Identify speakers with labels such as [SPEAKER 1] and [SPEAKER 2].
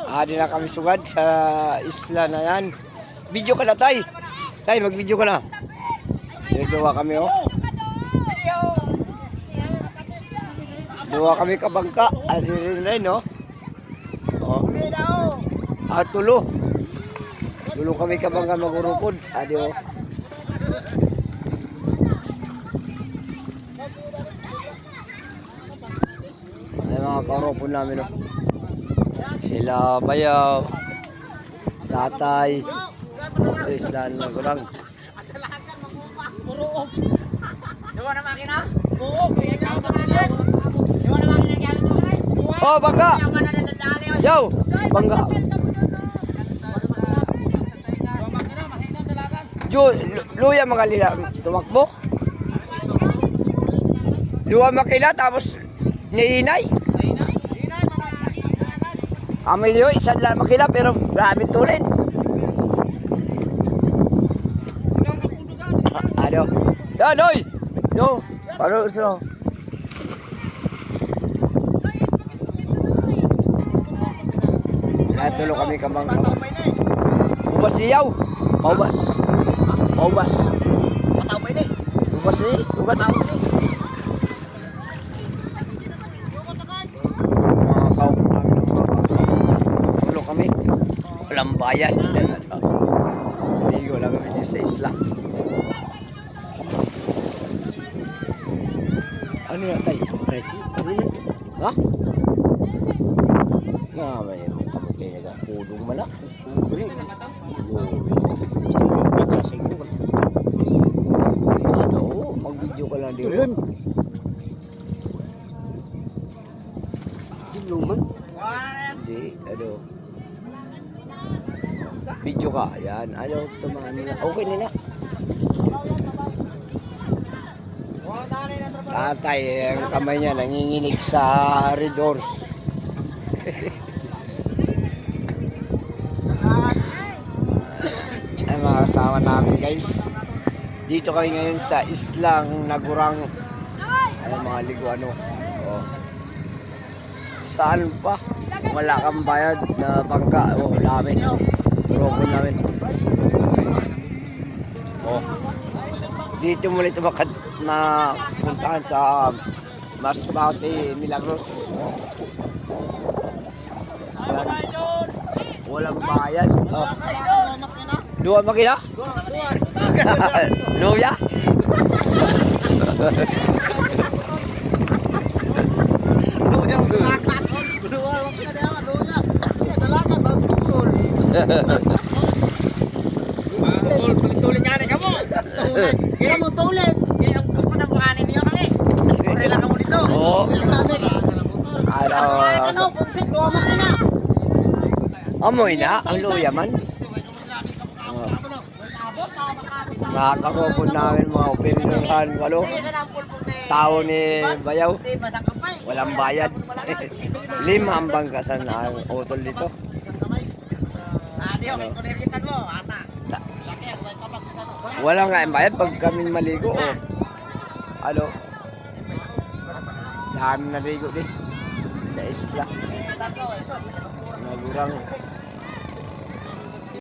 [SPEAKER 1] Di na kami sugad sa isla na yan. Video ka na, tay. Tay, mag-video ka na. Dua kami, oh. Dua kami kabangka. Asirin rin, no? Oh. Tulo. Tulo kami kabangka magurupod. Oh. Ay, mga kaurupod namin, oh. Sila Bayaw, Tatay, ito isla na Gurang.
[SPEAKER 2] Diwa na makina? Oo, diwa na makina gamit mo kay?
[SPEAKER 1] Oh, bangga! Yo, bangga! Jo, luya mga lila, tumakbo. Luwa makila, tapos niinay. Amoy nyo, isang lang makila, pero grabe tulin. Ano? Yan, oy! Yo, paano ito? Tulo kami kabang. Ubas siyaw. Paubas. Paubas.
[SPEAKER 2] Matao pa ini.
[SPEAKER 1] Ubas eh. Ugat. Mga kaupo namin ng baba. Tulo kami. Walang bayad. Amigo lang kami dito sa isla. Ano yan tayo? Ha? Nga, may kamukay na kulong man na. Ano? Mag-video ka lang dito. Kulong man? Hindi, ano? Video ka, yan. Ano, tumahan nila. Okay nila. Tatay, ang kamay niya nanginginig sa red horse. Ay, mga kasama namin guys. Dito kami ngayon sa islang Nagurang. Ay, mga liguano. Oh. Saan pa? Wala kang bayad na bangka. Oh, namin. Robon namin. Oh. Dito muna ito mapuntahan sa Masbate Milagros. Walang bayad. Oh. Dua makina? Luya?
[SPEAKER 2] Tulit niya kamu. Kamu tulit. Yung kukutan ko kanin niyo kami. Rela kamu dito.
[SPEAKER 1] Oo.
[SPEAKER 2] Ano, punsit ko makina.
[SPEAKER 1] Amoy na ang luya man. Nakakapon namin mga opinyonan, walo. Tao ni Bayaw. Walang bayad. 5 ang bangkasan ang utol dito. Wala nga ang bayad pag kami maligo. Oh. Ano? Dami na ligo din sa isla. Nagurang.